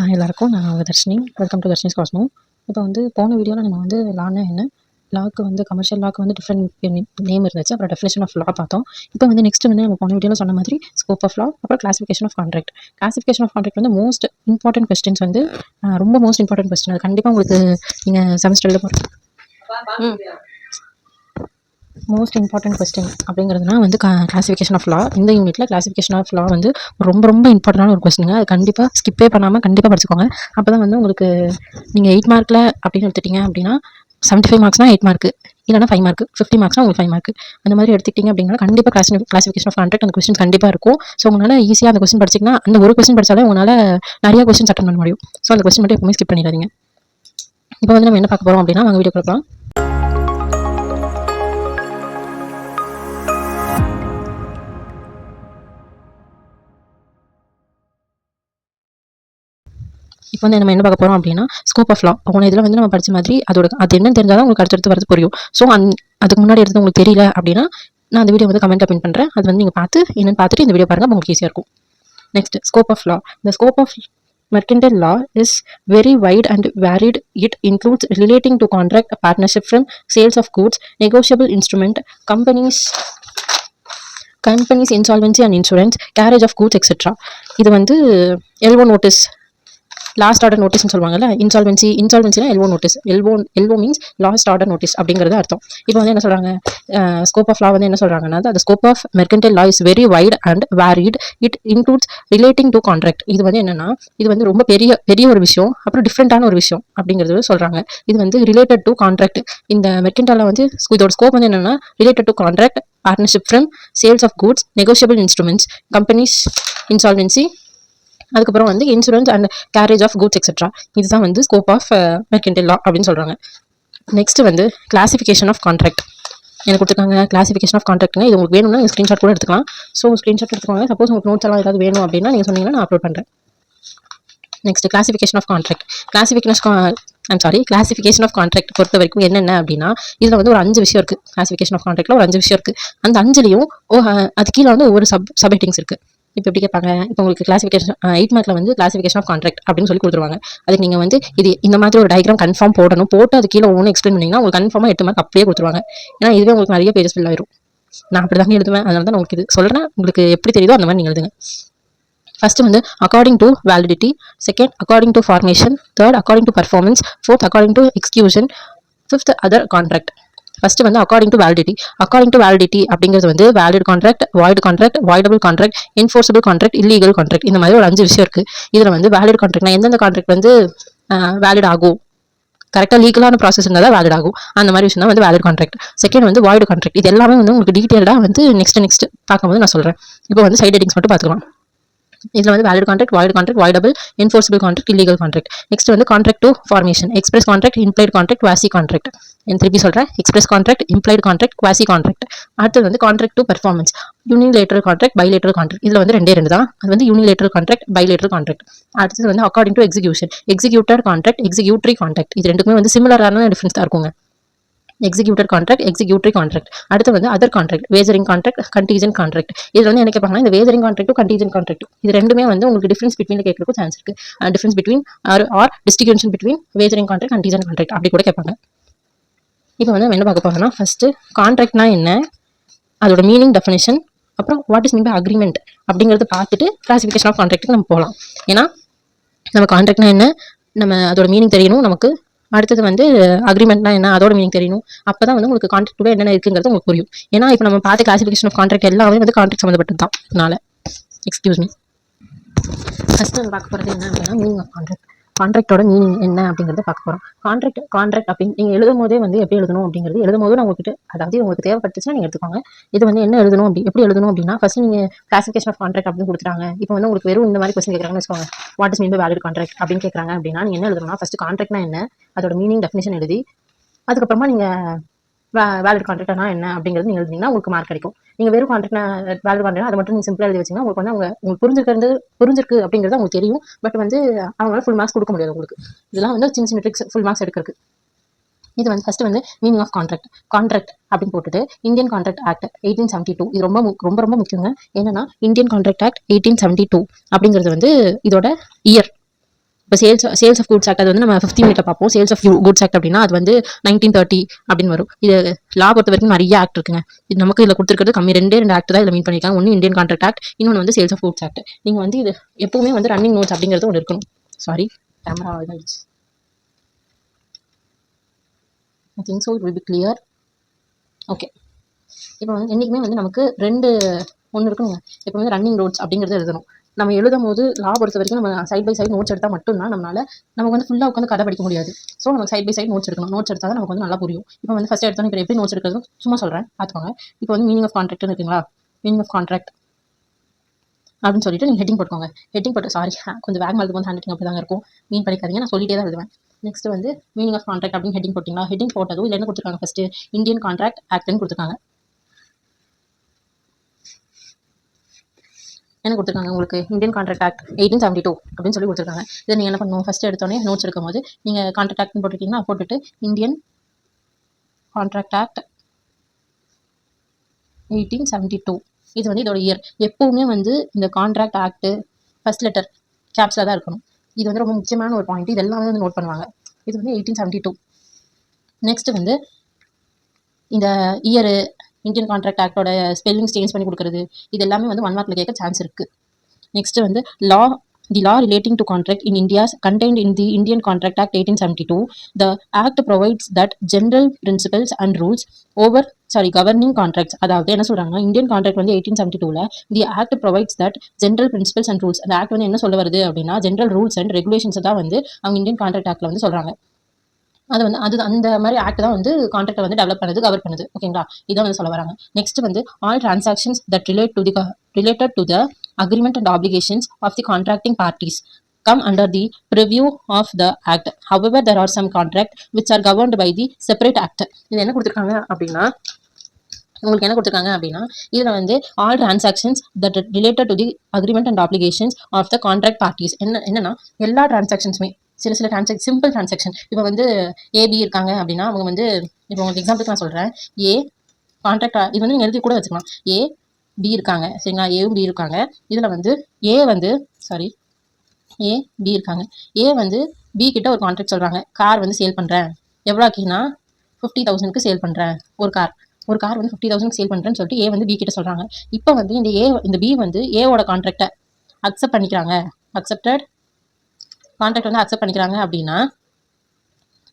எல்லாருக்கும் நான் உங்கள் Darshini. Welcome to Darshini's Cosmo. இப்போ வந்து போன வீடியோவில் நம்ம வந்து லான்னா என்ன, லாக்கு வந்து கமர்ஷியல் லாக்கு வந்து டிஃப்ரெண்ட் நேம் இருந்துச்சு. அப்புறம் டெஃபினேஷன் ஆஃப் லா பார்த்தோம். இப்போ வந்து நெக்ஸ்ட் வந்து நம்ம போன வீடியோவில் சொன்ன மாதிரி ஸ்கோப் ஆஃப் லா, அப்புறம் classification of contract. Classification of contract வந்து மோஸ்ட் இம்பார்ட்டன்ட் கொஸ்டின்ஸ் வந்து ரொம்ப மோஸ்ட் இம்பார்ட்டன்ட் கொஸ்டின். அது கண்டிப்பாக உங்களுக்கு நீங்கள் செமஸ்டரில் போகிறோம் மோஸ்ட் இம்பார்ட்டன்ட் கொஸ்டின் அப்படிங்கிறதுனா வந்து கிளாசிஃபிகேஷன் ஆஃப் லா. இந்த யூனிட்ல கிளாசிஃபிகேஷன் ஆஃப் லா வந்து ரொம்ப ரொம்ப இம்பார்ட்டன்டான ஒரு கொஸ்டினுங்க. அது கண்டிப்பாக ஸ்கிப்பே பண்ணாமல் கண்டிப்பாக படிச்சுக்கோங்க. அப்போ தான் வந்து உங்களுக்கு நீங்கள் 8 மார்க்கில் அப்படின்னு எடுத்துட்டீங்க அப்படின்னா 75 மார்க்ஸ்னா 8 மார்க்கு, இல்லைனா 5 மார்க், 50 மார்க்ஸ்னா உங்களுக்கு 5 மார்க். அந்த மாதிரி எடுத்துக்கிட்டீங்க அப்படின்னா கண்டிப்பாக கிளாசிஃபிகேஷன் ஆஃப் கான்ட்ராக்ட் அந்த கொஸ்டின் கண்டிப்பாக இருக்கும். ஸோ உங்களால் ஈஸியாக அந்த கொஸ்டின் படிச்சிங்கன்னா அந்த ஒரு கொஸ்டின் படித்தாலே உங்களால் நிறைய கொஸ்டின் அட்டன் பண்ண முடியும். ஸோ அந்த கொஸ்டின் மட்டும் எப்பவுமே ஸ்கிப் பண்ணிடாதீங்க. இப்போ வந்து நம்ம என்ன பார்க்க போகிறோம் அப்படின்னா, வாங்க வீடியோ கொடுக்கலாம். இப்போ வந்து நம்ம என்ன பார்க்க போகிறோம் அப்படின்னா, ஸ்கோப் ஆஃப் லா. போன இதில் வந்து நம்ம படித்த மாதிரி அது என்னன்னு தெரிஞ்சால் தான் உங்களுக்கு அடுத்தடுத்து வரது புரியும். ஸோ அதுக்கு முன்னாடி எடுத்து உங்களுக்கு தெரியல அப்படின்னா நான் அந்த வீடியோ வந்து கமெண்ட்டில் பின் பண்ணுறேன். அது வந்து நீங்கள் என்னென்னு பார்த்துட்டு இந்த வீடியோ பாருங்கள், உங்களுக்கு ஈஸியாக இருக்கும். Next, scope of law. The scope of mercantile law is very wide and varied. It includes relating to contract, partnership firm, sales of goods, negotiable instrument, companies, insolvency and insurance, carriage of goods, etc. இது வந்து LO notice, last order நோட்டீஸ்னு சொல்லுவாங்கல்ல. இன்சால்வென்சினா LO means last order notice அப்படிங்கிறது அர்த்தம். இப்போ வந்து என்ன சொல்கிறாங்க, ஸ்கோப் ஆஃப் லா வந்து என்ன சொல்கிறாங்கன்னா, அந்த scope of mercantile law is very wide and varied. It includes relating to contract. இது வந்து என்னன்னா, இது வந்து ரொம்ப பெரிய ஒரு விஷயம், அப்புறம் டிஃப்ரெண்டான ஒரு விஷயம் அப்படிங்கிறது சொல்கிறாங்க. இது வந்து ரிலேட்டட் டு கான்ட்ராக்ட். இந்த மெர்கன்டைல் வந்து இதோட ஸ்கோப் வந்து என்னன்னா, related to contract, partnership firm, sales of goods, negotiable instruments, companies, insolvency, அதுக்கப்புறம் வந்து insurance and carriage of goods etcetera. இதுதான் வந்து ஸ்கோப் ஆஃப் மெர்கன்டைல் லா அப்படின்னு சொல்கிறாங்க. நெக்ஸ்ட் வந்து கிளாசிஃபிகேஷன் ஆஃப் கான்ட்ராக்ட். எனக்கு கொடுத்துருக்காங்க கிளாசிஃபிகேஷன் ஆஃப் கான்ட்ராக்ட்ங்க. இது உங்களுக்கு வேணும்னா நீங்கள் ஸ்க்ரீன்ஷாட் கூட எடுத்துக்கலாம். ஸோ ஸ்க்ரீன்ஷாட் எடுத்துக்கோங்க. சப்போஸ் உங்களுக்கு நோட்ஸ் எல்லாம் ஏதாவது வேணும் அப்படின்னா நீங்கள் சொன்னீங்கன்னா நான் அப்லோட் பண்ணுறேன். Next, classification of contract. Classification of contract பொறுத்த வரைக்கும் என்னென்ன அப்படின்னா, இதில் வந்து ஒரு 5 விஷயம் இருக்குது. கிளாசிஃபிகேஷன் ஆஃப் கான்ட்ராக்ட்ல ஒரு 5 விஷயம் இருக்குது. அந்த 5லையும் அது கீழே வந்து ஒவ்வொரு சப் ஹெட்டிங்ஸ் இருக்குது. இப்போ எப்படி கேட்பாங்க, இப்போ உங்களுக்கு கிளாசிஃபிகேஷன் 8 மார்க்கில் வந்து கிளாசிஃபிகேஷன் ஆஃப் கான்ட்ராக்ட் அப்படின்னு சொல்லி கொடுத்துருவாங்க. அதுக்கு நீங்கள் வந்து இந்த மாதிரி ஒரு டயக்ராம் கன்ஃபார்ம் போட்டு அது கீழே ஒன்று எக்ஸ்பிளைன் பண்ணிங்கன்னா உங்களுக்கு கன்ஃபார்மாக 8 மார்க் அப்படியே கொடுத்துருவாங்க. ஏன்னா இதுவே உங்களுக்கு நிறைய பேஜஸ் ஃபில் ஆயிரும். நான் அப்படி தாங்க எழுதுவேன். அதனால தான் உங்களுக்கு இது சொல்கிறேன். உங்களுக்கு எப்படி தெரியுதோ அந்த மாதிரி நீங்கள் எழுதுங்க. ஃபர்ஸ்ட் வந்து according to validity, second according to formation, third according to performance, fourth according to execution, fifth other contract. First வந்து according to validity. According to validity அப்படிங்கிறது வந்து valid contract, voidable contract, enforceable contract, illegal contract. இந்த மாதிரி ஒரு 5 விஷயம் இருக்கு. இதுல வந்து வேலிட் கான்ட்ராக்ட்னா எந்தெந்த கான்ட்ராக்ட் வந்து வேலிட் ஆகும், கரெக்டாக லீகலான ப்ராசஸ் இருந்தால் தான் வேலிட் ஆகும். அந்த மாதிரி விஷயம் தான் வந்து வேலிட் கான்ட்ராக்ட். செகண்ட் வந்து வாய்டு கான்ட்ராக்ட். இது எல்லாமே வந்து உங்களுக்கு டீட்டெயிலாக வந்து நெக்ஸ்ட் பார்க்கும்போது நான் சொல்கிறேன். இப்போ வந்து சைட் ஹெட்டிங்ஸ் மட்டும் பார்த்துக்கலாம். இதில் வந்து valid contract, voidable, enforceable contract, illegal contract. Next வந்து contract to formation, express contract, implied contract, quasi contract. திருப்பி சொல்கிறேன், express contract, implied contract, quasi contract. அடுத்தது வந்து contract to performance, unilateral contract, bilateral contract. இதில் வந்து 2 தான். அது வந்து யூனிலேட்டரல் கான்ட்ராக்ட், பைலேட்டரல் கான்ட்ராக்ட். அடுத்தது வந்து according to execution, executor contract, executory contract. இது ரெண்டுக்குமே வந்து சிமிலரான டிஃபரன்ஸ் தான் இருக்குங்க. Executor contract, executory contract. அடுத்து வந்து other contract, wagering contract, contingent contract. இது வந்து என்ன கேட்பாங்கன்னா, இந்த வேஜரிங் கான்ட்ராக்ட், கண்டிஜென்ட் கான்ட்ராக்ட் இது ரெண்டுமே வந்து உங்களுக்கு டிஃபரன்ஸ் பிட்வீன் கேட்கறதுக்கு சான்ஸ் இருக்கு. Difference between or distinction between wagering contract, contingent contract அப்படி கூட கேட்பாங்க. இப்போ வந்து நம்ம என்ன பார்க்க போறோம்னா, ஃபர்ஸ்ட் கான்ட்ராக்ட்னா என்ன, அதோட மீனிங், டெஃபினேஷன், அப்புறம் what is mean by agreement அப்படிங்கறத பார்த்துட்டு கிளாசிஃபிகேஷன் ஆஃப் கான்ட்ராக்ட்டுக்கு நம்ம போகலாம். ஏன்னா நம்ம கான்ட்ராக்ட்னா என்ன, நம்ம அதோட மீனிங் தெரியணும் நமக்கு. அடுத்தது வந்து அக்ரிமெண்ட்னா என்ன, அதோட மீனிங் தெரியணும். அப்பதான் வந்து உங்களுக்கு கான்ட்ராக்ட் என்னென்ன இருக்குங்கிறது உங்களுக்கு புரியும். ஏன்னா இப்போ நம்ம பார்த்த கிளாசிஃபிகேஷன் ஆஃப் கான்ட்ராக்ட் எல்லாமே வந்து கான்ட்ராக்ட் சம்மந்தப்பட்டது தான். அதனால எக்ஸ்கியூஸ் மீ. ஃபர்ஸ்ட் நம்ம பார்க்க போகிறது என்ன அப்படின்னா, மீனிங் ஆஃப் கான்ட்ராக்ட். கான்ட்ராக்டோட மீனிங் என்ன அப்படிங்கிறத பார்க்க போகிறோம். கான்ட்ராக்ட் அப்படின்னு நீங்கள் எழுதும் போதே வந்து எப்படி எழுதணும் அப்படிங்கிறது எழுதும் போது நான் உங்ககிட்ட, அதாவது உங்களுக்கு தேவைப்பட்டுச்சுன்னா நீங்கள் எடுத்துக்கோங்க. இது வந்து என்ன எழுதணும் எப்படி எழுதணும் அப்படின்னா, ஃபர்ஸ்ட் நீங்கள் கிளாசிஃபிகேஷன் ஆஃப் கான்ட்ராக்ட் அப்படின்னு கொடுத்துட்டாங்க. இப்போ வந்து உங்களுக்கு வெறும் இந்த மாதிரி கொஸ்டின் கேட்குறாங்கன்னு வச்சுக்கோங்க, what is mean by valid contract அப்படின்னு கேட்குறாங்க அப்படின்னா நீங்கள் என்ன எழுதணும்னா, ஃபர்ஸ்ட் கான்ட்ராக்ட்னா என்ன, அதோட மீனிங், டெஃபினேஷன் எழுதி அதுக்கப்புறமா நீங்கள் வேலிட் கான்ட்ராக்ட்னா என்ன அப்படிங்கிறது நீங்கள் எழுதிங்கன்னா உங்களுக்கு மார்க் கிடைக்கும். நீங்கள் வெறும் கான்ட்ராக்ட் வேலிட் கான்ட்ராக்ட் அதை மட்டும் நீங்கள் சிம்பிளாக எழுதி வச்சிங்கன்னா உங்களுக்கு வந்து உங்களுக்கு புரிஞ்சிருக்கு அப்படிங்கிறது உங்களுக்கு தெரியும். பட் வந்து அவங்களால ஃபுல் மார்க்ஸ் கொடுக்க முடியாது உங்களுக்கு. இதெல்லாம் வந்து சின்ன ட்ரிக்ஸ் ஃபுல் மார்க்ஸ் எடுக்கிறதுக்கு. இது வந்து ஃபர்ஸ்ட் வந்து மீனிங் ஆஃப் கான்ட்ராக்ட் அப்படின்னு போட்டுட்டு இந்தியன் கான்ட்ராக்ட் ஆக்ட் 1872. இது ரொம்ப ரொம்ப ரொம்ப முக்கியங்க. என்னன்னா இந்தியன் கான்ட்ராக்ட் ஆக்ட் 1872 அப்படிங்கிறது வந்து இதோட இயர் இப்போ சேல்ஸ் ஆஃப் கூட்ஸ் ஆக்ட் அது வந்து நம்ம 50 மினிட்ல பார்ப்போம். சேல்ஸ் ஆஃப் கூட்ஸ் ஆக்ட் அப்படின்னா அது வந்து 1930 அப்படின்னு வரும். இது லா பொறுத்த வரைக்கும் நிறைய ஆக்ட் இருக்குங்க. இது நமக்கு இதில் கொடுத்துருக்கிறது கம்மி 2 ஆக்ட் தான் இதில் மீன் பண்ணியிருக்காங்க. ஒன்று இந்தியன் கான்ட்ராக்ட் ஆக்ட், இன்னொன்று வந்து சேல்ஸ் ஆஃப் கூட்ஸ் ஆக்ட். நீங்கள் வந்து இது எப்பவுமே வந்து ரன்னிங் நோட்ஸ் அப்படிங்கிறது ஒன்று இருக்கணும். சாரி, கேமரா இதாகிடுச்சு. I think so it will be clear. Okay, இப்போ வந்து என்றைக்குமே வந்து நமக்கு ஒன்று இருக்கணுங்க. இப்போ வந்து ரன்னிங் நோட்ஸ் அப்படிங்கிறது எழுதணும். நம்ம எழுதும் போது லா பொறுத்த வரைக்கும் நம்ம சைட் பை சைட் நோட்ஸ் எடுத்தால் மட்டும்தான் நம்மளால நமக்கு வந்து ஃபுல்லாக உட்காந்து கதை படிக்க முடியாது. ஸோ நம்ம சைட் பை சைட் நோட்ஸ் எடுக்கணும். நோட்ஸ் எடுத்தால் தான் நமக்கு வந்து நல்லா புரியும். இப்போ வந்து ஃபஸ்ட் எடுத்தோம், இப்போ எப்படி நோட்ஸ் எடுக்கிறது சும்மா சொல்கிறேன் பார்த்துக்கோங்க. இப்போ வந்து மீனிங் ஆஃப் கான்ட்ராக்ட்னு இருக்குங்களா, மீனிங் ஆஃப் கான்ட்ராக்ட் அப்படின்னு சொல்லிட்டு நீங்கள் ஹெட்டிங் போட்டுக்கோங்க. ஹெட்டிங் போட்டு சாரி கொஞ்சம் வேகமாக எழுதும் போது ஹேண்ட் ரைட்டிங் அப்படி தாங்க இருக்கும், மீன் படிக்காதீங்க, நான் சொல்லிட்டே தான் எழுதுவேன். நெக்ஸ்ட் வந்து மீனிங் ஆஃப் கான்ட்ராக்ட் அப்படின்னு ஹெட்டிங் போட்டிங்களா, ஹெட்டிங் போட்டதும் இல்லை என்ன கொடுத்துருக்காங்க, ஃபஸ்ட்டு இந்தியன் கான்ட்ராக்ட் ஆக்ட்னு கொடுத்துருக்காங்க. என்ன கொடுத்துருக்காங்க உங்களுக்கு, இந்தியன் கான்ட்ராக்ட் ஆக்ட் 1872 அப்படின்னு சொல்லி கொடுத்துருக்காங்க. இதை நீங்கள் என்ன பண்ணணும், ஃபஸ்ட்டு எடுத்தோடனே நோட்ஸ் எடுக்கும் போது நீங்கள் கான்ட்ராக்ட் ஆக்ட்னு போட்டிருக்கீங்கன்னா போட்டுட்டு இந்தியன் கான்ட்ராக்ட் ஆக்ட் 1872 இது வந்து இதோட இயர். எப்பவுமே வந்து இந்த கான்ட்ராக்ட் ஆக்ட் ஃபர்ஸ்ட் லெட்டர் கேப்ஸில் தான் இருக்கணும். இது வந்து ரொம்ப முக்கியமான ஒரு பாயிண்ட். இது எல்லாமே வந்து நோட் பண்ணுவாங்க. இது வந்து 1872. நெக்ஸ்ட் வந்து இந்த இயரு, இந்தியன் கான்ட்ராக்ட் ஆக்டோட ஸ்பெல்லிங்ஸ் சேஞ்ச் பண்ணி கொடுக்குறது, இது எல்லாமே வந்து 1 மார்க்கில் கேட்க சான்ஸ் இருக்குது. நெக்ஸ்ட் வந்து the law relating to contract in India contained in the Indian Contract Act 1872. The act provides that general principles and rules governing contracts. அதாவது என்ன சொல்றாங்க, இந்தியன் கான்ட்ராக்ட் வந்து 1872ல the act provides that general principles and rules. அந்த act வந்து என்ன சொல்ல வருது அப்படின்னா ஜென்ரல் ரூல்ஸ் அண்ட் ரெகுலேஷன்ஸ் தான் வந்து அவங்க இந்தியன் கான்ட்ராக்ட் ஆக்ட்ல வந்து சொல்றாங்க. அது வந்து அந்த மாதிரி ஆக்ட் தான் வந்து கான்ட்ராக்டை வந்து டெவலப் பண்ணுது, கவர் பண்ணுது. ஓகேங்களா, இதான் வந்து சொல்ல வராங்க. நெக்ஸ்ட் வந்து all transactions that related to the agreement and obligations of the contracting parties come under the purview of the act. However, there are some contracts which are governed by the separate act. இது என்ன கொடுத்துருக்காங்க அப்படின்னா உங்களுக்கு என்ன கொடுத்துருக்காங்க அப்படின்னா இதில் வந்து all transactions that related to the agreement and applications of the contract parties. என்னன்னா எல்லா டிரான்சாக்ஷன்ஸுமே சில சிம்பிள் டிரான்சாக்ஷன். இப்போ வந்து ஏபி இருக்காங்க அப்படின்னா அவங்க வந்து இப்போ உங்களுக்கு எக்ஸாம்பிளுக்கு நான் சொல்கிறேன், ஏ கான்ட்ராக்ட் இது வந்து நீங்கள் எழுதி கூட வச்சுக்கலாம். ஏ பி இருக்காங்க, சரிங்களா, ஏவும் பி இருக்காங்க. இதில் வந்து ஏ பி இருக்காங்க. ஏ வந்து பி கிட்ட ஒரு கான்ட்ராக்ட் சொல்கிறாங்க, கார் வந்து சேல் பண்ணுறேன், எவ்வளோக்கினா 50,000க்கு சேல் பண்ணுறேன். ஒரு கார் வந்து 50,000க்கு சேல் பண்ணுறேன்னு சொல்லிட்டு ஏ வந்து பி கிட்ட சொல்கிறாங்க. இப்போ வந்து இந்த பி வந்து ஏவோட கான்ட்ராக்டை அக்செப்ட் பண்ணிக்கிறாங்க. கான்ட்ராக்ட் வந்து அக்செப்ட் பண்ணிக்கிறாங்க அப்படின்னா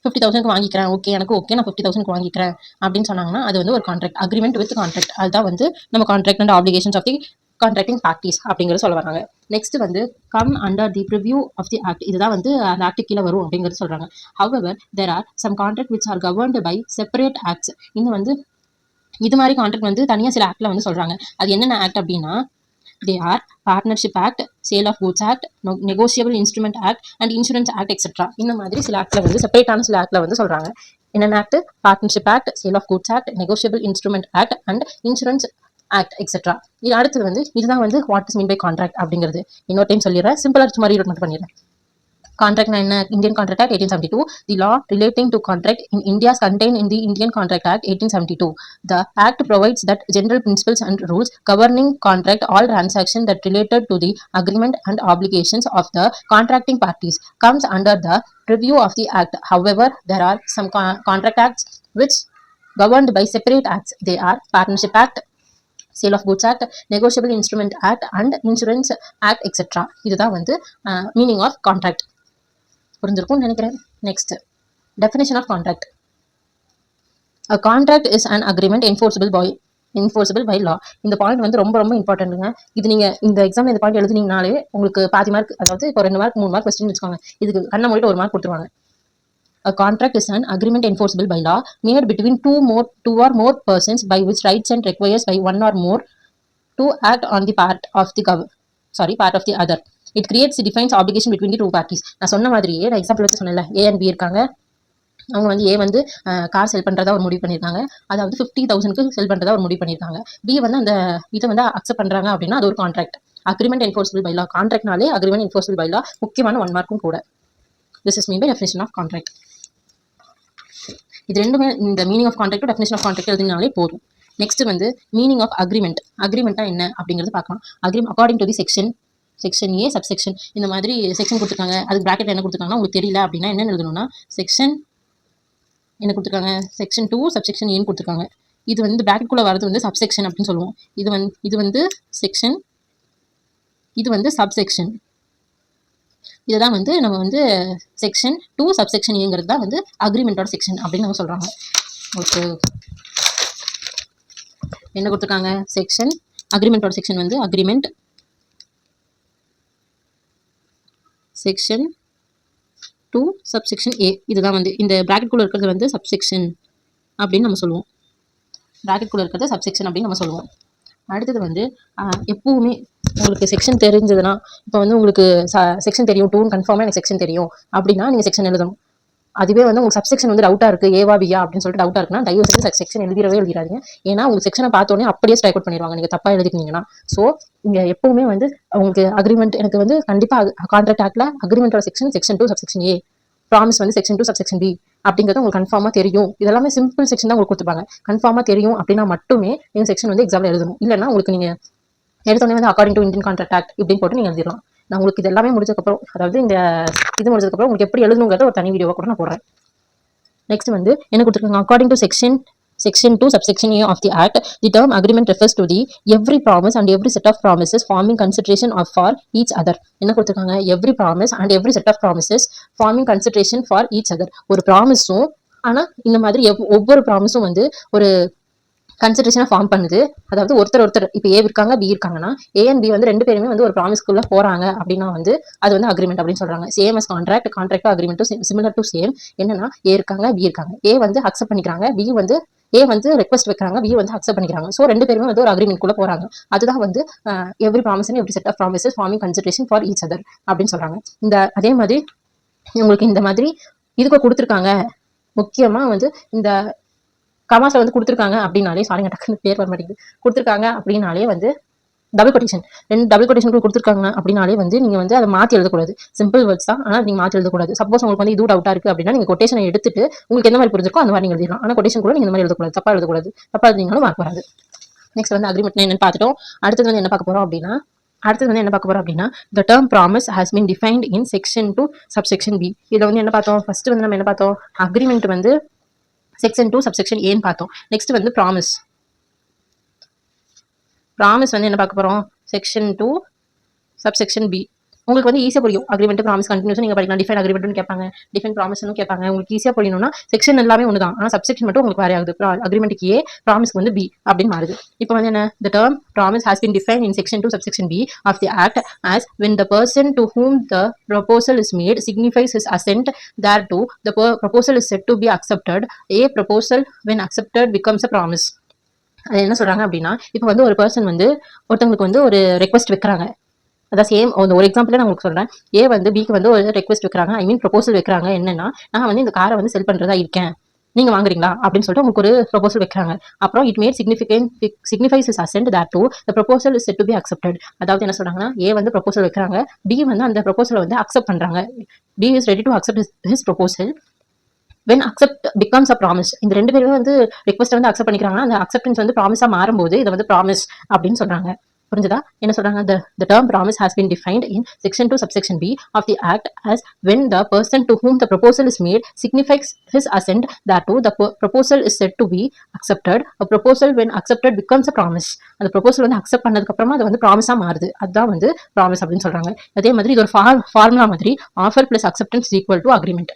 50,000க்கு வாங்கிக்கிறேன், ஓகே எனக்கு ஓகே நான் 50,000க்கு வாங்கிக்கிறேன் அப்படின்னு சொன்னாங்கன்னா அது வந்து ஒரு கான்ட்ராக்ட், அக்ரிமெண்ட் வித் கான்ட்ராக்ட். அதுதான் வந்து நம்ம contract and applications of the contracting parties அப்படிங்கிறது சொல்ல வராங்க. நெக்ஸ்ட் வந்து come under the purview of the act. இதுதான் வந்து அந்த ஆக்ட் கீழே வரும் அப்படிங்கிறது சொல்றாங்க. However there are some contract which are governed by separate acts. இன்னும் வந்து இது மாதிரி கான்ட்ராக்ட் வந்து தனியாக சில ஆக்ட்ல வந்து சொல்றாங்க. அது என்னென்ன ஆக்ட் அப்படின்னா they are Partnership Act, Sale of Goods Act, Negotiable Instrument Act and Insurance Act etc. இந்த மாதிரி சில ஆக்ட்ல வந்து செப்பரேட்டான சில ஆக்ட்ல வந்து சொல்றாங்க. என்னென்ன act, partnership act, sale of goods act, negotiable instrument act and insurance act etcetera. இது அடுத்தது வந்து இதுதான் வந்து what is mean by contract அப்படிங்கிறது. இன்னொரு டைம் சொல்லிடுறேன், சிம்பிளா மாதிரி மட்டும் பண்ணிடுறேன். Contract Indian Contract Act 1872. The law relating to contract in India is contained in the Indian Contract Act 1872. The Act provides that general principles and rules governing contract all transactions that related to the agreement and obligations of the contracting parties comes under the review of the Act. However, there are some contract acts which governed by separate acts. They are Partnership Act, Sale of Goods Act, Negotiable Instrument Act and Insurance Act etc. இதுதான் வந்து meaning of contract. புரிஞ்சிருக்கும்னு நினைக்கிறேன். Next definition of contract. A contract is an agreement enforceable by law. இந்த point வந்து ரொம்ப ரொம்ப இம்பார்ட்டன்ட்டுங்க. இது நீங்க இந்த எக்ஸாம் இந்த பாயிண்ட் எழுதுனீங்கனாலே உங்களுக்கு பாதி மார்க், அதாவது இப்போ 2 மார்க் 3 மார்க் கொஸ்டின் வச்சுக்கோங்க, இதுக்கு கண்ண மூடிட்டு 1 மார்க் கொடுத்துருவாங்க. A contract is an agreement enforceable by law made between two or more persons by which rights and requires by one or more to act on the part of the other. It creates defines obligation between the two parties. நான் சொன்ன மாதிரியே நான் example வச்சு சொன்னேன்ல, A and B இருக்காங்க. அவங்க வந்து ஏ வந்து கார் செல் பண்ணுறதா ஒரு முடிவு பண்ணியிருக்காங்க, அதாவது 50,000க்கு செல் பண்ணுறதா ஒரு முடிவு பண்ணியிருக்காங்க. பி வந்து அந்த இதை வந்து அக்செப்ட் பண்ணுறாங்க அப்படின்னா அது ஒரு contract. Agreement enforceable by law. கான்ட்ராக்ட்னாலே அக்ரிமெண்ட் என்ஃபோர்ஸபிள் பை லா, முக்கியமான 1 மார்க்கும் கூட. This is mean by definition of contract. இது ரெண்டுமே இந்த meaning of contract definition of contract எழுதினாலே போதும். நெக்ஸ்ட் வந்து மீனிங் ஆஃப் அக்ரிமெண்ட். அக்ரிமெண்ட்டா என்ன அப்படிங்கிறது பார்க்கலாம். Agreement according to the section section A subsection இந்த மாதிரி செக்ஷன் கொடுத்துருக்காங்க. அதுக்கு ப்ராக்கெட் என்ன கொடுத்துருக்காங்கன்னா உங்களுக்கு தெரியல அப்படின்னா என்ன எழுதணும்னா செக்ஷன் என்ன கொடுத்துருக்காங்க செக்ஷன் 2 சப்செக்ஷன் ஏன்னு கொடுத்துருக்காங்க. இது வந்து ப்ராக்கெட்குள்ளே வரது வந்து சப்செக்ஷன் அப்படின்னு சொல்லுவோம். இது வந்து செக்ஷன், இது வந்து சப்செக்ஷன். இதுதான் வந்து நம்ம வந்து செக்ஷன் 2 சப்செக்ஷன் ஏங்கிறது தான் வந்து அக்ரிமெண்டோட செக்ஷன் அப்படின்னு நம்ம சொல்கிறாங்க. ஓகே, என்ன கொடுத்துருக்காங்க செக்ஷன் அக்ரிமெண்டோட செக்ஷன் வந்து அக்ரிமெண்ட் செக்ஷன் 2 சப்செக்ஷன் ஏ. இதுதான் வந்து இந்த ப்ராக்கெட்குள்ளே இருக்கிறது வந்து சப்செக்ஷன் அப்படின்னு நம்ம சொல்லுவோம். ப்ராக்கெட்குள்ளே இருக்கிறது சப்செக்ஷன் அப்படின்னு நம்ம சொல்லுவோம். அடுத்தது வந்து எப்பவுமே உங்களுக்கு செக்ஷன் தெரிஞ்சதுன்னா, இப்போ வந்து உங்களுக்கு செக்ஷன் தெரியும் 2 கன்ஃபார்மாக எனக்கு செக்ஷன் தெரியும் அப்படின்னா நீங்கள் செக்ஷன் எழுதணும். அதுவே வந்து உங்களுக்கு சப்செக்ஷன் வந்து டவுட்டாக இருக்குது ஏவா பியா அப்படின்னு சொல்லிட்டு டவுட்டாக இருக்குன்னா தயவு செஞ்சு செக்ஷன் எழுதிடாதீங்க. ஏன்னா உங்களுக்கு செக்ஷனை பார்த்தோன்னே அப்படியே ஸ்ட்ரைக் அவுட் பண்ணிடுவாங்க நீங்கள் தப்பாக எழுதிக்கிங்கன்னா. ஸோ இங்கே எப்பவுமே வந்து உங்களுக்கு அக்ரிமெண்ட் எனக்கு வந்து கண்டிப்பாக கான்ட்ராக்ட் ஆக்டில் அக்ரிமெண்டோட செக்ஷன் 2 சப்செக்ஷன் ஏ, ப்ராமிஸ் வந்து செக்ஷன் 2 சப்செக்ஷன் பி அப்படிங்கிறது உங்களுக்கு கன்ஃபார்மாக தெரியும். இதெல்லாமே சிம்பிள் செக்ஷன் தான் உங்களுக்கு கொடுத்துருப்பாங்க. கன்ஃபார்மாக தெரியும் அப்படின்னா மட்டுமே நீங்கள் செக்ஷன் வந்து எக்ஸாமில் எழுதணும். இல்லைன்னா உங்களுக்கு நீங்கள் எடுத்தோடனே வந்து according to Indian contract act இப்படின்னு போட்டு நீங்கள் எழுதிடலாம். நான் உங்களுக்கு இது எல்லாமே முடிஞ்சதுக்கப்புறம், அதாவது இந்த இது முடிஞ்சதுக்கப்புறம் உங்களுக்கு எப்படி எழுதணுங்கிறத ஒரு தனி வீடியோவை கூட நான் போடுறேன். நெக்ஸ்ட் வந்து என்ன கொடுத்துருக்காங்க according to Section 2 subsection A of the Act, the term agreement refers to the every promise and every set of promises forming consideration of for each other. என்ன கொடுத்துருக்காங்க every promise and every set of promises forming consideration for each other. ஒரு ப்ராமிஸும் ஆனால் இந்த மாதிரி ஒவ்வொரு ப்ராமிஸும் வந்து ஒரு கன்சிடரேஷனாக form பண்ணுது. அதாவது ஒருத்தர் இப்போ ஏ இருக்காங்க பி இருக்காங்கன்னா ஏ அண்ட் பி வந்து ரெண்டு பேருமே வந்து ஒரு ப்ராமிஸ்க்குள்ளே போகிறாங்க அப்படின்னா வந்து அது வந்து அக்ரிமெண்ட் அப்படின்னு சொல்கிறாங்க. சேம் அஸ் கான்ட்ராக்ட் அக்ரிமெண்ட்டும் சிமிலர் டு சேம். என்னன்னா ஏ இருக்காங்க பி இருக்காங்க, ஏ வந்து அக்செப்ட் பண்ணிக்கிறாங்க, ஏ வந்து ரெக்வஸ்ட் வைக்கிறாங்க, பி வந்து அக்செப்ட் பண்ணிக்கிறாங்க. ஸோ ரெண்டு பேருமே வந்து ஒரு அக்ரிமெண்ட்குள்ளே போகிறாங்க. அதுதான் வந்து every promise and every set of promises forming consideration for each other அப்படின்னு சொல்கிறாங்க. அதே மாதிரி உங்களுக்கு இந்த மாதிரி இதுக்கு கொடுத்துருக்காங்க. முக்கியமாக வந்து இந்த கமாஸில் வந்து கொடுத்துருக்காங்க அப்படின்னாலே, சாரிங்க டக்குன்னு பேர் வர மாட்டேங்குது, கொடுத்துருக்காங்க அப்படின்னாலே வந்து டபுள் கொட்டேஷன், ரெண்டு டபுள் கொட்டேஷன் கொடுத்துருக்காங்க அப்படின்னாலே வந்து நீங்கள் வந்து அதை மாற்றி எழுதக்கூடாது. சிம்பிள் வேர்ட்ஸ் தான், ஆனால் நீங்கள் மாற்றி எழுதக்கூடாது. சப்போஸ் உங்களுக்கு வந்து இது டவுட்டாக இருக்குது அப்படின்னா நீங்கள் கொட்டேஷனை எடுத்துட்டு உங்களுக்கு எந்த மாதிரி புரிஞ்சிருக்கோ அந்த மாதிரி நீங்கள் எழுதிடலாம். ஆனால் கொட்டேஷன் கூட நீங்கள் இந்த மாதிரி எழுதக்கூடாது, தப்பாக எழுதக்கூடாது. தப்பாக எழுதினாலும் மார்க் வராது. நெக்ஸ்ட் வந்து அக்ரிமெண்ட் என்னன்னு பார்த்துட்டோம். அடுத்தது வந்து என்ன பார்க்க போகிறோம் அப்படின்னா the term promise has been defined in section 2 subsection B. இதில் வந்து என்ன பார்த்தோம், ஃபர்ஸ்ட் வந்து நம்ம என்ன பார்த்தோம், அக்ரிமெண்ட் வந்து செக்ஷன் 2 சப்செக்ஷன் ஏன்னு பார்த்தோம். நெக்ஸ்ட் வந்து ப்ராமிஸ் வந்து என்ன பார்க்க போகிறோம், செக்ஷன் 2 சப்செக்ஷன் பி. உங்களுக்கு வந்து ஈஸியாக புரியும். அக்ரிமெண்ட் ப்ராமிஸ் கண்டினியூஸாக நீங்கள் படிக்கலாம். டிஃபைன் அக்ரிமெண்ட்னு கேட்பாங்க, டிஃபைன் ப்ராமிஸ்னு கேட்பாங்க. உங்களுக்கு ஈஸியாக புரியணும்னா செக்ஷன் எல்லாமே ஒன்று தான், ஆனால் சப்செக்ஷன் மட்டும் உங்களுக்கு வேற ஆகுது. அக்ரிமெண்ட்டுக்கு ஏ, ப்ராமிஸ்க்கு வந்து பி அப்படின்னு மாறுது. இப்போ வந்து என்ன, the term promise has been defined in section 2 subsection B of the act as when the person to whom the proposal is made signifies his assent thereto, the proposal is said to be accepted. A proposal when accepted becomes a promise. அது என்ன சொல்றாங்க அப்படின்னா, இப்போ வந்து ஒரு person வந்து ஒருத்தவங்களுக்கு வந்து ஒரு ரெக்வஸ்ட் வைக்கிறாங்க. அதான் சேம் ஒரு எக்ஸாம்பிள் நான் உங்களுக்கு சொல்றேன். ஏ வந்து பிக்கு வந்து ஒரு ரெக்வஸ்ட் வைக்கிறாங்க, ப்ரொபோசல் வைக்கிறாங்க. என்னன்னா, நான் வந்து இந்த காரை வந்து செல் பண்றதா இருக்கேன், நீங்க வாங்குறீங்களா அப்படின்னு சொல்லிட்டு உங்களுக்கு ஒரு ப்ரொபோசல் வைக்கிறாங்க. அப்புறம் it made signifies his assent thereto, the proposal is said to be accepted. அதாவது என்ன சொல்றாங்கன்னா, ஏ வந்து ப்ரொபோசல் வைக்கிறாங்க, பி வந்து அந்த ப்ரொபோசலை வந்து அக்செப்ட் பண்றாங்க. B is ready to accept his proposal when accept becomes a promise. இந்த ரெண்டு பேருமே வந்து ரெக்வஸ்ட் வந்து அக்செப்ட் பண்ணிக்கிறாங்கன்னா அந்த அக்செப்டன்ஸ் வந்து ப்ராமிஸா மாறும்போது இதை வந்து ப்ராமிஸ் அப்படின்னு சொல்றாங்க. புரிஞ்சுதா? என்ன சொல்றாங்க, the term promise has been defined in section 2 subsection B of the act as when the person to whom the proposal is made signifies his assent thereto, the proposal is said to be accepted. A proposal when accepted becomes a promise. அந்த proposal வந்து accept பண்ணதுக்கு அப்புறமா அது வந்து ப்ராமிஸா மாறுது, அதுதான் வந்து promise அப்படின்னு சொல்றாங்க. அதே மாதிரி இது ஒரு ஃபார்முலா மாதிரி, offer plus acceptance equal to agreement.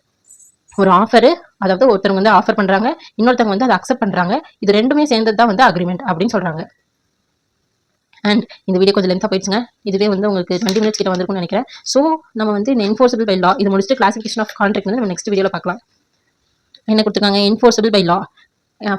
ஒரு ஆஃபரு, அதாவது ஒருத்தவங்க வந்து ஆஃபர் பண்றாங்க, இன்னொருத்தவங்க வந்து அதை அக்செப்ட் பண்றாங்க, இது ரெண்டுமே சேர்ந்தது தான் வந்து அக்ரிமெண்ட் அப்படின்னு சொல்றாங்க. அண்ட் இந்த வீடியோ கொஞ்சம் லென்த்தாக போயிடுச்சுங்க. இதுவே வந்து உங்களுக்கு 20 மினிட்ஸ் கிட்ட வந்திருக்கும்னு நினைக்கிறேன். ஸோ நம்ம வந்து என்ஃபோர்சபிள் பை லா இது முடிச்சுட்டு கிளாசிஃபிகேஷன் ஆஃப் கான்ட்ராக்ட் வந்து நம்ம நெக்ஸ்ட் வீடியோவில் பார்க்கலாம். என்ன கொடுத்துருக்காங்க, என்ஃபோர்சபிள் பை லா.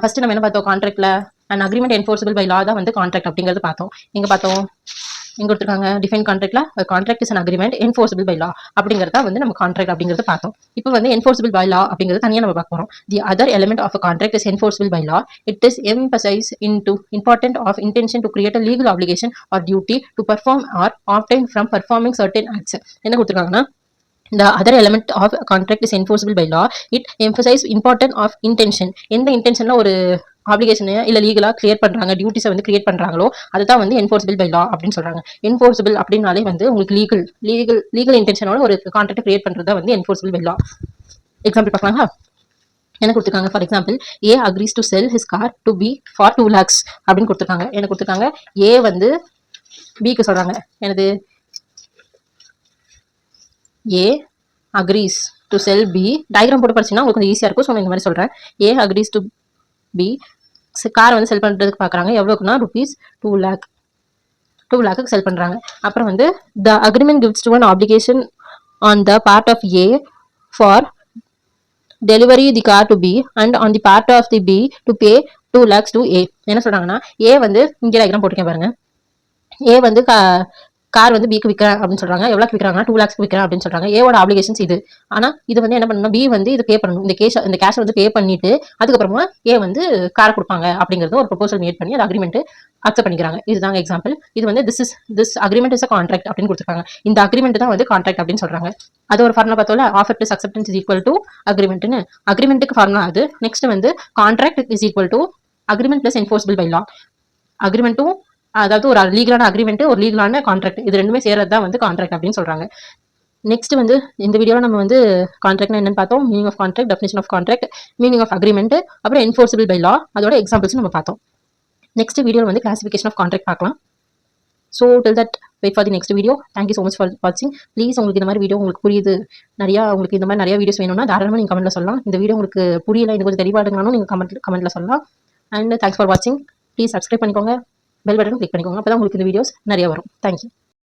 ஃபர்ஸ்ட் நம்ம என்ன பார்த்தோம், கான்ட்ராக்ட்ல and agreement enforceable by law தான் வந்து கான்ட்ராக்ட் அப்படிங்கிறது பார்த்தோம். எங்க கொடுத்துருக்காங்க, டிஃபைன் கான்ட்ராக்ட்ல contract is an agreement enforceable by law அப்படிங்கிறத வந்து நம்ம கான்ட்ராக்ட் அப்படிங்கிறது பார்த்தோம். இப்போ வந்து என்ஃபோர்சபிள் பை லா அப்படிங்கிறது தனியாக நம்ம பார்க்க போறோம். The other element of a contract is enforceable by law. It is emphasise into important of intention to create a legal obligation or duty to perform or abstain from performing certain acts. என்ன கொடுத்துருக்காங்கன்னா, the other element of a contract is enforceable by law. It emphasizes important of intention. எந்த இன்டென்ஷன்ல ஒரு application இல்ல லீகலா create பண்றாங்க, டியூட்டிஸை வந்து create பண்றாங்களோ அதுதான் வந்து என்ஃபோர்ஸபிள் பை லா அப்படின்னு சொல்றாங்க. என்ஃபோர்ஸபிள் அப்படின்னாலே வந்து உங்களுக்கு லீகல் இன்டென்ஷனோட ஒரு கான்ட்ராக்ட் கிரியேட் பண்றது தான் வந்து என்ஃபோர்ஸபிள் பை லா. எக்ஸாம்பிள் பார்க்கலாங்களா? என்ன கொடுத்துருக்காங்க? For example, A agrees to sell his car to B for 2 lakhs அப்படின்னு கொடுத்துருக்காங்க. என்ன கொடுத்துருக்காங்க? ஏ வந்து பிக்கு சொல்றாங்க. எனது A agrees to sell B. Diagram போட்டு படிச்சுன்னா உங்களுக்கு கொஞ்சம் ஈஸியாக இருக்கும். ஸோ நான் இந்த மாதிரி சொல்கிறேன். ஏ அக்ரீஸ் டு பி கார் வந்து செல் பண்ணுறதுக்கு பார்க்குறாங்க. எவ்வளோக்குன்னா ₹2 lakh செல் பண்ணுறாங்க. அப்புறம் வந்து the agreement gives to an application on the part of A for delivery the car to B and on the part of the B to pay 2 lakhs to A. என்ன சொல்றாங்கன்னா, ஏ வந்து இங்கே டயக்ராம் போட்டிருக்கேன் பாருங்க. ஏ வந்து கார் வந்து பிக்கு விற்கிறேன் அப்படின்னு சொல்றாங்க. எவ்வளோக்கு விற்கிறாங்கன்னா 2 lakhs விற்கிறேன் அப்படின்னு சொல்றாங்க. ஏவோட ஆப்ளிகேஷன்ஸ் இது. ஆனா இது வந்து என்ன பண்ணணும்? பி வந்து இது பே பண்ணணும். இந்த கேஷ் வந்து பே பண்ணிட்டு அதுக்கப்புறமா ஏ வந்து கார் கொடுப்பாங்க அப்படிங்கிறது ஒரு ப்ரொபோசல் மேட் பண்ணி அது அக்ரிமெண்ட் அக்செப்ட் பண்ணிக்கிறாங்க. இதுதாங்க எக்ஸாம்பிள். இது வந்து this agreement is a contract அப்படின்னு கொடுத்துருக்காங்க. இந்த அக்ரிமெண்ட் தான் வந்து கான்ட்ராக்ட் அப்படின்னு சொல்றாங்க. அது ஒரு ஃபார்முலா பார்த்தோம்ல, offer plus acceptance is equal to அக்ரிமெண்ட்னு. அக்ரிமெண்ட்டுக்கு ஃபார்முலா அது. நெக்ஸ்ட் வந்து contract is equal to agreement plus enforceable by law. அக்ரிமெண்ட்டும் அதாவது ஒரு லீகலான அக்ரிமெண்ட், ஒரு லீகலான கான்ட்ராக்ட், இது ரெண்டுமே சேர்றது தான் வந்து கான்ட்ராக்ட் அப்படின்னு சொல்றாங்க. நெக்ஸ்ட் வந்து இந்த வீடியோவில் நம்ம வந்து கான்ட்ராக்ட்னா என்னன்னு பார்த்தோம். Meaning of contract, definition of contract, meaning of agreement, அப்புறம் என்ஃபோர்ஸபிள் பை லா, அதோட எக்ஸாம்பிள்ஸ் நம்ம பார்த்தோம். நெக்ஸ்ட் வீடியோவில் வந்து கிளாசிஃபிகேஷன் ஆஃப் கான்ட்ராக்ட் பார்க்கலாம். So till that wait for the next video. Thank you so much for வாட்சிங். ப்ளீஸ் உங்களுக்கு இந்த மாதிரி வீடியோ உங்களுக்கு புரியுது, உங்களுக்கு இந்த மாதிரி நிறைய வீடியோஸ் வேணும்னா தாராளமாக நீங்கள் கமெண்ட்டில் சொல்லலாம். இந்த வீடியோ உங்களுக்கு புரியல, இது கொஞ்சம் தெளிவாடுங்கனாலும் நீங்கள் கமெண்ட்டில் சொல்லலாம். அண்ட் தேங்க்ஸ் ஃபார் வாட்சிங். ப்ளீஸ் சப்ஸ்கிரைப் பண்ணிக்கோங்க, பெல் பட்டன் கிளிக் பண்ணிக்கோங்க. அப்போ தான் உங்களுக்கு இந்த வீடியோஸ் நிறைய வரும். தேங்க்யூ.